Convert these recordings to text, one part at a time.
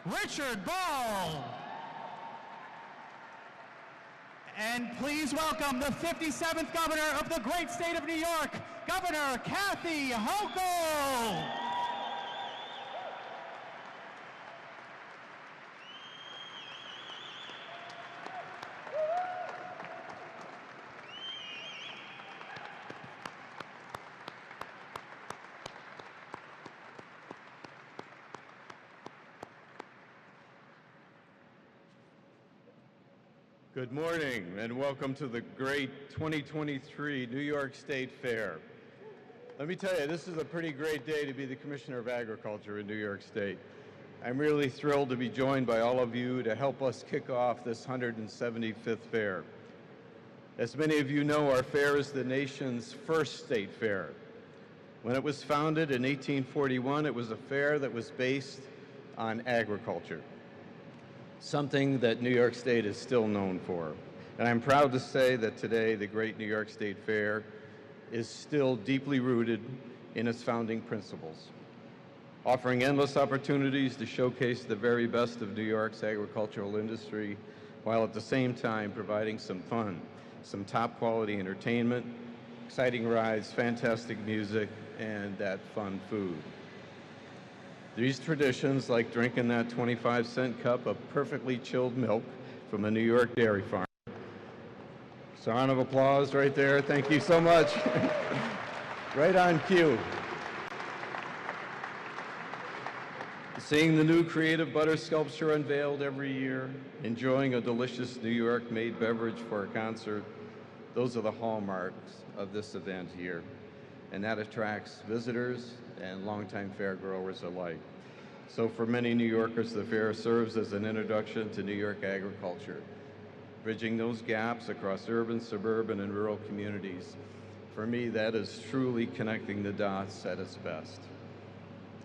Richard Ball. And please welcome the 57th Governor of the great state of New York, Governor Kathy Hochul. Good morning and welcome to the great 2023 New York State Fair. Let me tell you, this is a pretty great day to be the Commissioner of Agriculture in New York State. I'm really thrilled to be joined by all of you to help us kick off this 175th fair. As many of you know, our fair is the nation's first state fair. When it was founded in 1841, it was a fair that was based on agriculture, something that New York State is still known for. And I'm proud to say that today the great New York State Fair is still deeply rooted in its founding principles, offering endless opportunities to showcase the very best of New York's agricultural industry, while at the same time providing some fun, some top quality entertainment, exciting rides, fantastic music, and that fun food. These traditions, like drinking that 25-cent cup of perfectly chilled milk from a New York dairy farm. So, round of applause right there. Thank you so much. Right on cue. Seeing the new creative butter sculpture unveiled every year, enjoying a delicious New York-made beverage for a concert, those are the hallmarks of this event here. And that attracts visitors and longtime fairgoers alike. So for many New Yorkers, the fair serves as an introduction to New York agriculture, bridging those gaps across urban, suburban, and rural communities. For me, that is truly connecting the dots at its best.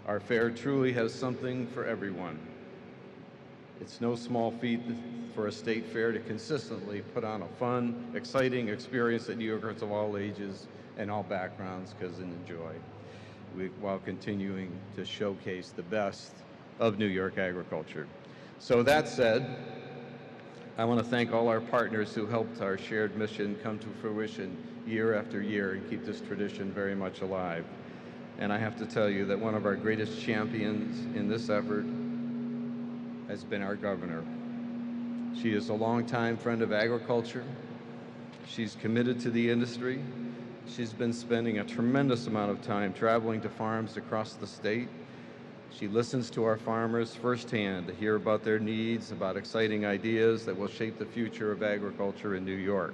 Our fair truly has something for everyone. It's no small feat for a state fair to consistently put on a fun, exciting experience that New Yorkers of all ages and all backgrounds can enjoy, while continuing to showcase the best of New York agriculture. So that said, I want to thank all our partners who helped our shared mission come to fruition year after year and keep this tradition very much alive. And I have to tell you that one of our greatest champions in this effort has been our governor. She is a longtime friend of agriculture. She's committed to the industry. She's been spending a tremendous amount of time traveling to farms across the state. She listens to our farmers firsthand to hear about their needs, about exciting ideas that will shape the future of agriculture in New York.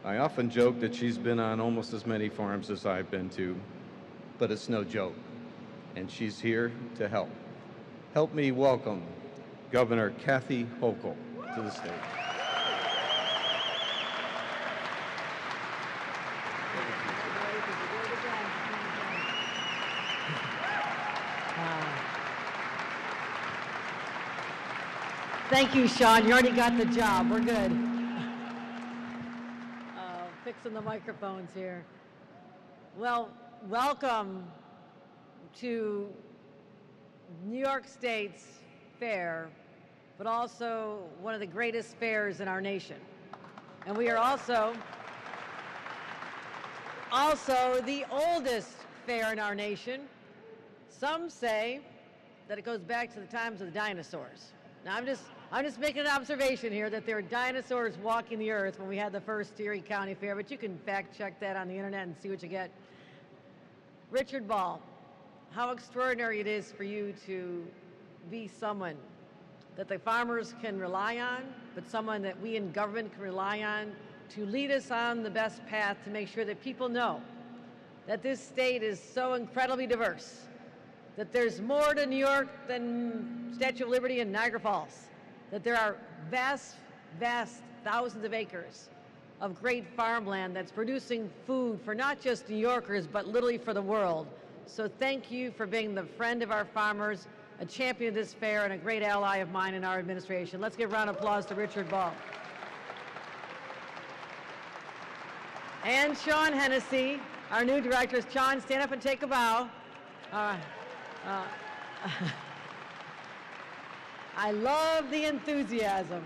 I often joke that she's been on almost as many farms as I've been to, but it's no joke, and she's here to help. Help me welcome Governor Kathy Hochul to the stage. Thank you, Sean. You already got the job. We're good. Fixing the microphones here. Well, welcome to New York State's fair, but also one of the greatest fairs in our nation. And we are also the oldest fair in our nation. Some say that it goes back to the times of the dinosaurs. Now, I'm just making an observation here that there were dinosaurs walking the earth when we had the first Erie County Fair, but you can fact check that on the internet and see what you get. Richard Ball, how extraordinary it is for you to be someone that the farmers can rely on, but someone that we in government can rely on to lead us on the best path to make sure that people know that this state is so incredibly diverse, that there's more to New York than Statue of Liberty and Niagara Falls, that there are vast, vast thousands of acres of great farmland that's producing food for not just New Yorkers, but literally for the world. So thank you for being the friend of our farmers, a champion of this fair, and a great ally of mine in our administration. Let's give a round of applause to Richard Ball. And Sean Hennessy, our new director. Sean, stand up and take a bow. I love the enthusiasm.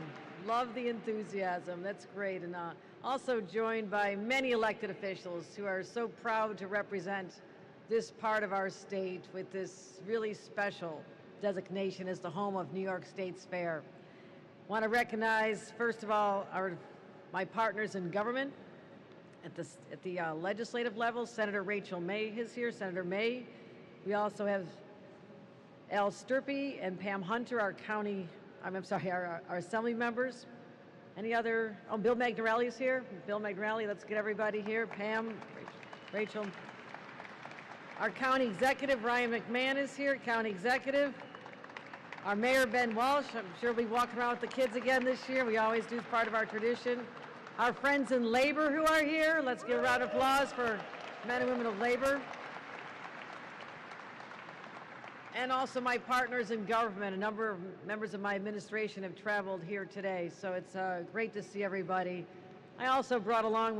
Love the enthusiasm. That's great. And also joined by many elected officials who are so proud to represent this part of our state with this really special designation as the home of New York State's Fair. I want to recognize, first of all, my partners in government at the legislative level. Senator Rachel May is here, Senator May. We also have Al Sturpey and Pam Hunter, our assembly members. Any other? Oh, Bill Magnarelli is here. Bill Magnarelli, let's get everybody here. Pam, Rachel. Our county executive, Ryan McMahon, is here, county executive. Our mayor, Ben Walsh, I'm sure we'll be walking around with the kids again this year. We always do, as part of our tradition. Our friends in labor who are here, let's give a round of applause for men and women of labor. And also my partners in government. A number of members of my administration have traveled here today, so it's great to see everybody. I also brought along,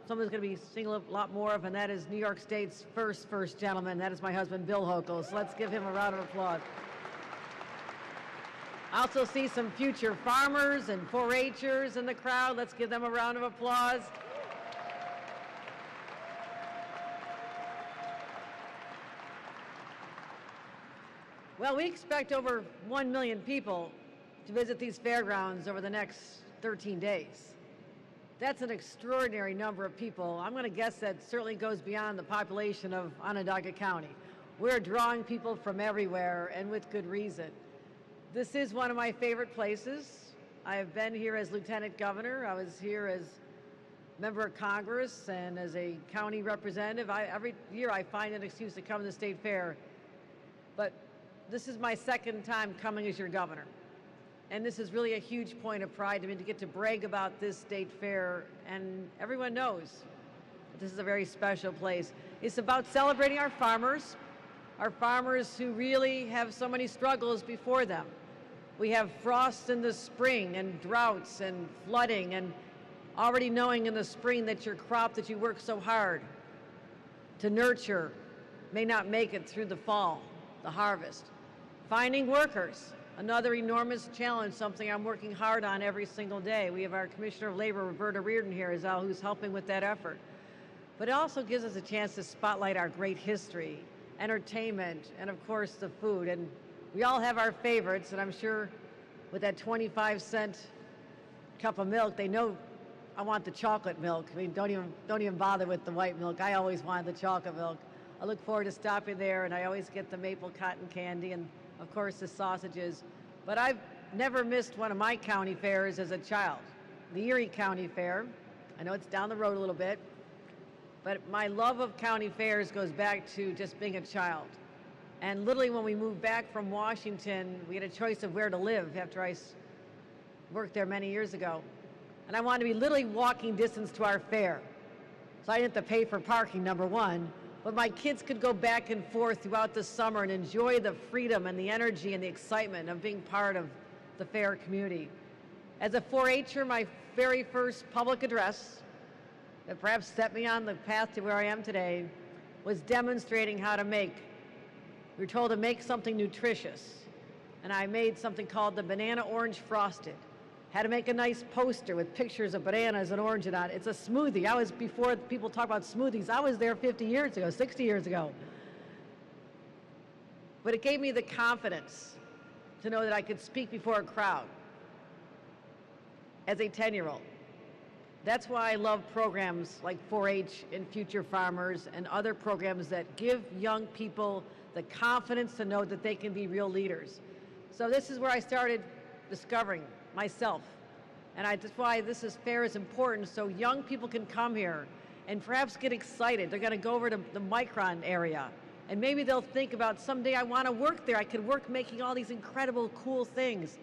someone's going to be seeing a lot more of, and that is New York State's first gentleman. That is my husband, Bill Hochul, so let's give him a round of applause. I also see some future farmers and 4-H'ers in the crowd. Let's give them a round of applause. Well, we expect over 1 million people to visit these fairgrounds over the next 13 days. That's an extraordinary number of people. I'm going to guess that certainly goes beyond the population of Onondaga County. We're drawing people from everywhere, and with good reason. This is one of my favorite places. I have been here as Lieutenant Governor. I was here as Member of Congress and as a county representative. Every year I find an excuse to come to the State Fair. But this is my second time coming as your governor. And this is really a huge point of pride to me to get to brag about this state fair, and everyone knows that this is a very special place. It's about celebrating our farmers who really have so many struggles before them. We have frosts in the spring and droughts and flooding, and already knowing in the spring that your crop that you work so hard to nurture may not make it through the fall, the harvest. Finding workers, another enormous challenge, something I'm working hard on every single day. We have our Commissioner of Labor, Roberta Reardon, here as well, who's helping with that effort. But it also gives us a chance to spotlight our great history, entertainment, and of course the food. And we all have our favorites, and I'm sure with that 25-cent cup of milk, they know I want the chocolate milk. I mean, don't even bother with the white milk. I always wanted the chocolate milk. I look forward to stopping there, and I always get the maple cotton candy and of course the sausages. But I've never missed one of my county fairs as a child. The Erie County Fair. I know it's down the road a little bit, but my love of county fairs goes back to just being a child. And literally when we moved back from Washington, we had a choice of where to live after I worked there many years ago. And I wanted to be literally walking distance to our fair. So I didn't have to pay for parking, number one, but my kids could go back and forth throughout the summer and enjoy the freedom and the energy and the excitement of being part of the fair community. As a 4-H'er, my very first public address that perhaps set me on the path to where I am today was demonstrating how to make. We were told to make something nutritious, and I made something called the Banana Orange Frosted. Had to make a nice poster with pictures of bananas and oranges on it. It's a smoothie. Before people talk about smoothies, I was there 50 years ago, 60 years ago. But it gave me the confidence to know that I could speak before a crowd as a 10-year-old. That's why I love programs like 4-H and Future Farmers and other programs that give young people the confidence to know that they can be real leaders. So this is where I started discovering myself. And that's why this fair is important, so young people can come here and perhaps get excited. They're going to go over to the Micron area, and maybe they'll think about someday I want to work there. I could work making all these incredible, cool things.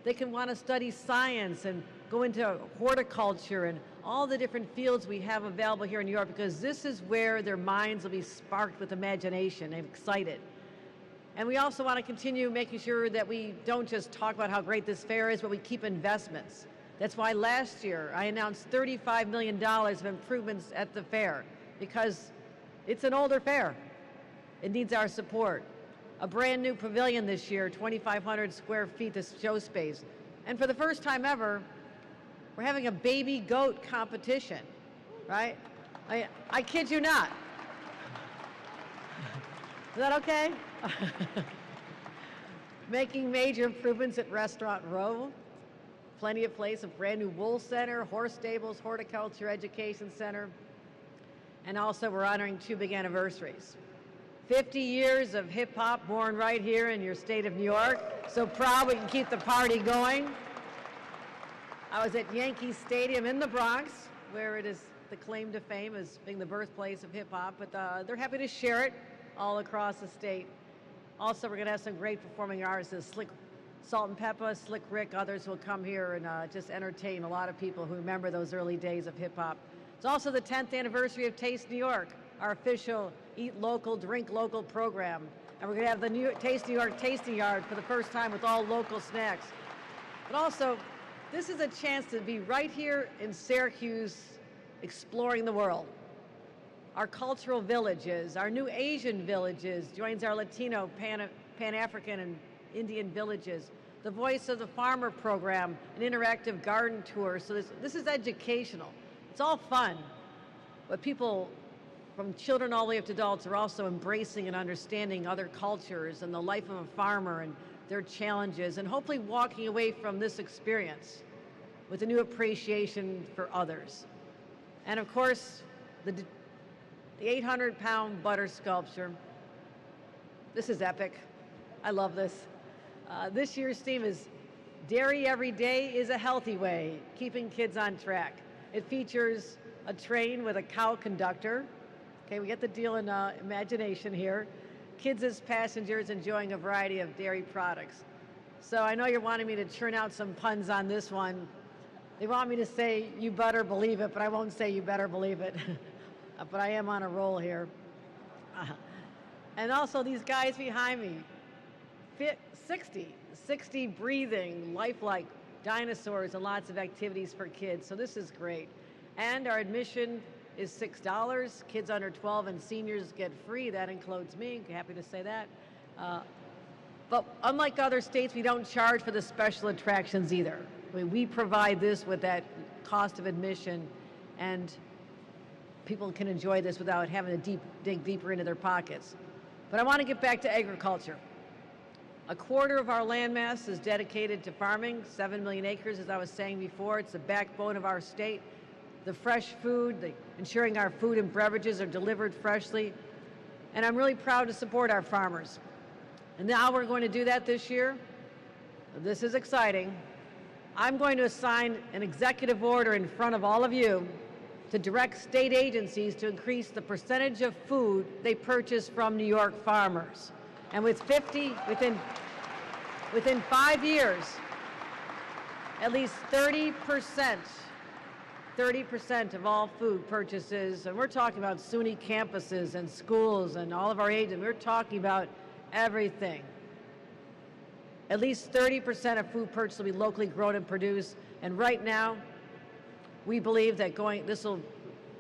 They can want to study science and go into horticulture and all the different fields we have available here in New York, because this is where their minds will be sparked with imagination and excited. And we also want to continue making sure that we don't just talk about how great this fair is, but we keep investments. That's why last year I announced $35 million of improvements at the fair, because it's an older fair. It needs our support. a brand new pavilion this year, 2,500 square feet, this show space. And for the first time ever, we're having a baby goat competition, right? I kid you not. Is that okay? Making major improvements at Restaurant Row. Plenty of place, a brand new wool center, horse stables, horticulture, education center. And also we're honoring 2 big anniversaries. 50 years of hip hop born right here in your state of New York. So proud we can keep the party going. I was at Yankee Stadium in the Bronx, where it is the claim to fame as being the birthplace of hip hop, but they're happy to share it all across the state. Also, we're gonna have some great performing artists, Salt and Peppa, Slick Rick, others will come here and just entertain a lot of people who remember those early days of hip hop. It's also the 10th anniversary of Taste New York, our official Eat Local, Drink Local program. And we're gonna have the Taste New York Tasting Yard for the first time with all local snacks. But also, this is a chance to be right here in Syracuse, exploring the world. Our cultural villages, our new Asian villages, joins our Latino, Pan-African, and Indian villages. The Voice of the Farmer program, an interactive garden tour. So this is educational. It's all fun, but people from children all the way up to adults are also embracing and understanding other cultures and the life of a farmer and their challenges, and hopefully walking away from this experience with a new appreciation for others. And of course, the 800-pound butter sculpture. This is epic. I love this. This year's theme is Dairy Every Day is a Healthy Way, keeping kids on track. It features a train with a cow conductor. Okay, we get the deal in imagination here. Kids as passengers enjoying a variety of dairy products. So I know you're wanting me to churn out some puns on this one. They want me to say, you better believe it, but I won't say you better believe it. But I am on a roll here. And also these guys behind me, 60 breathing, lifelike dinosaurs and lots of activities for kids. So this is great. And our admission is $6. Kids under 12 and seniors get free. That includes me. Happy to say that. But unlike other states, we don't charge for the special attractions either. I mean, we provide this with that cost of admission, and people can enjoy this without having to dig deeper into their pockets. But I want to get back to agriculture. A quarter of our landmass is dedicated to farming, 7 million acres, as I was saying before. It's the backbone of our state. The fresh food, ensuring our food and beverages are delivered freshly. And I'm really proud to support our farmers. And now we're going to do that this year. This is exciting. I'm going to assign an executive order in front of all of you to direct state agencies to increase the percentage of food they purchase from New York farmers. And within 5 years, at least 30% of all food purchases, and we're talking about SUNY campuses and schools and all of our agents, we're talking about everything. At least 30% of food purchased will be locally grown and produced. And right now, we believe that this will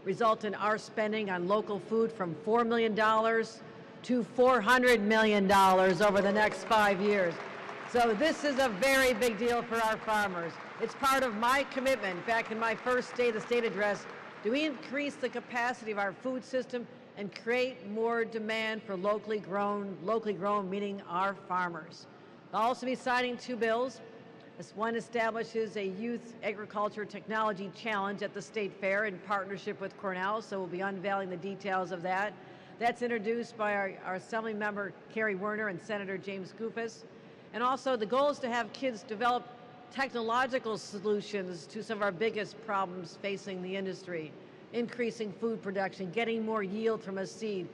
result in our spending on local food from $4 million to $400 million over the next 5 years. So this is a very big deal for our farmers. It's part of my commitment back in my first State of the State address. Do we increase the capacity of our food system and create more demand for locally grown meaning our farmers? I'll also be signing 2 bills. This one establishes a youth agriculture technology challenge at the State Fair in partnership with Cornell, so we'll be unveiling the details of that. That's introduced by our Assembly member Carrie Werner and Senator James Goufus. And also the goal is to have kids develop technological solutions to some of our biggest problems facing the industry. Increasing food production, getting more yield from a seed,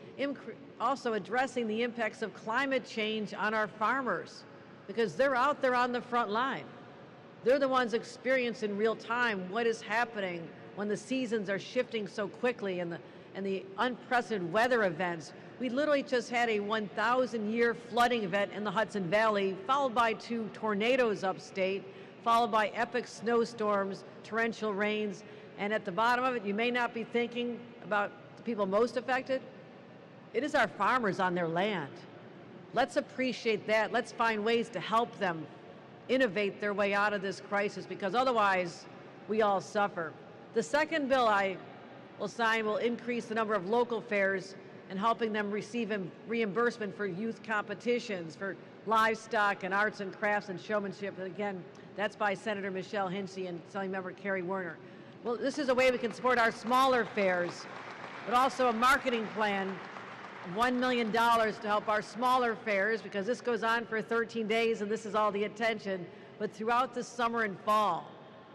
also addressing the impacts of climate change on our farmers, because they're out there on the front line. They're the ones experiencing in real time what is happening when the seasons are shifting so quickly and the unprecedented weather events. We literally just had a 1,000-year flooding event in the Hudson Valley, followed by 2 tornadoes upstate, followed by epic snowstorms, torrential rains, and at the bottom of it, you may not be thinking about the people most affected. It is our farmers on their land. Let's appreciate that. Let's find ways to help them innovate their way out of this crisis, because otherwise we all suffer. The second bill I will sign will increase the number of local fairs and helping them receive reimbursement for youth competitions, for livestock and arts and crafts and showmanship. And again, that's by Senator Michelle Hinchy and Assembly Member Kerry Werner. Well, this is a way we can support our smaller fairs, but also a marketing plan, $1 million to help our smaller fairs, because this goes on for 13 days and this is all the attention. But throughout the summer and fall,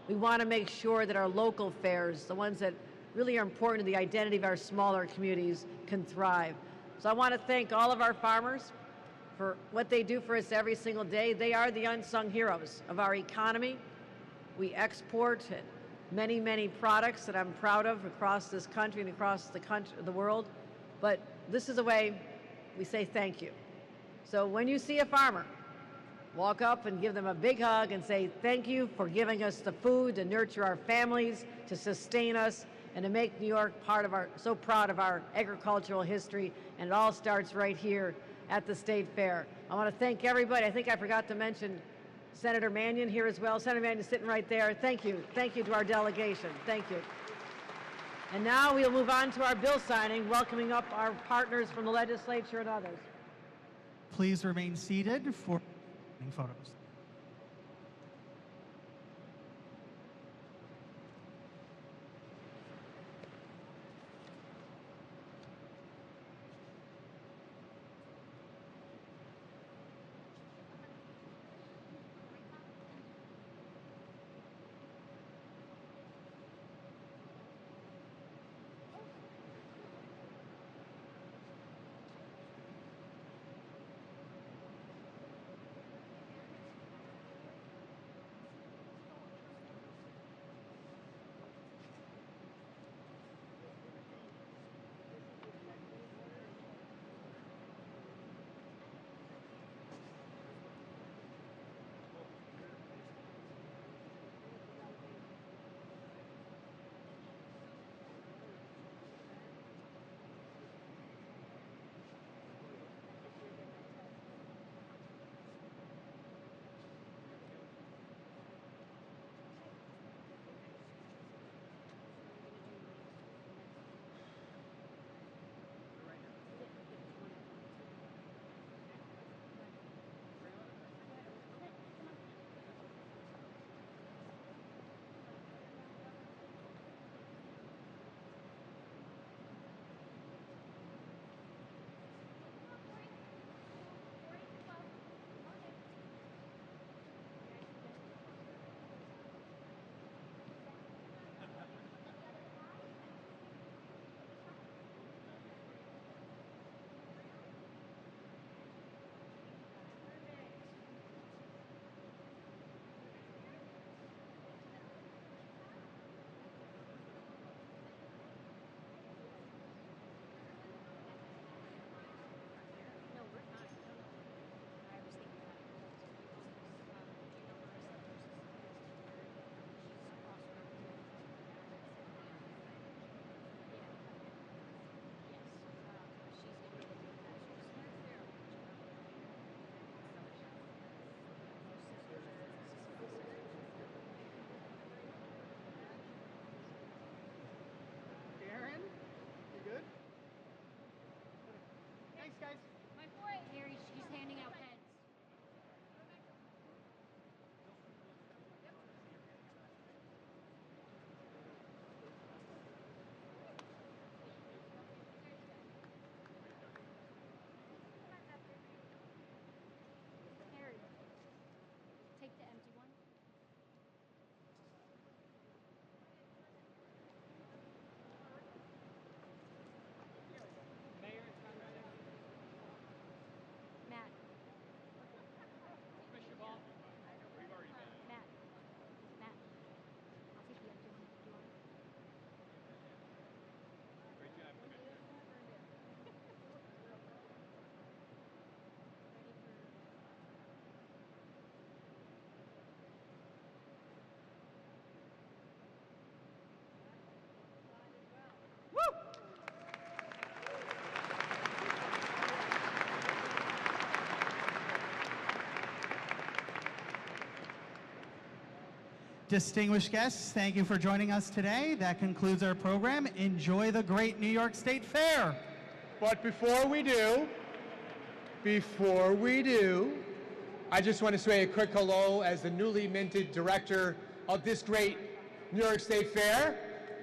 we want to make sure that our local fairs, the ones that really are important to the identity of our smaller communities, can thrive. So I want to thank all of our farmers for what they do for us every single day. They are the unsung heroes of our economy. We export many, many products that I'm proud of across this country and across the world. But this is a way we say thank you. So when you see a farmer, walk up and give them a big hug and say thank you for giving us the food to nurture our families, to sustain us, and to make New York so proud of our agricultural history. And it all starts right here at the State Fair. I want to thank everybody. I think I forgot to mention Senator Mannion here as well. Senator Mannion is sitting right there. Thank you. Thank you to our delegation. Thank you. And now we'll move on to our bill signing, welcoming up our partners from the legislature and others. Please remain seated for photos. Distinguished guests, thank you for joining us today. That concludes our program. Enjoy the great New York State Fair. But before we do, I just want to say a quick hello as the newly minted director of this great New York State Fair.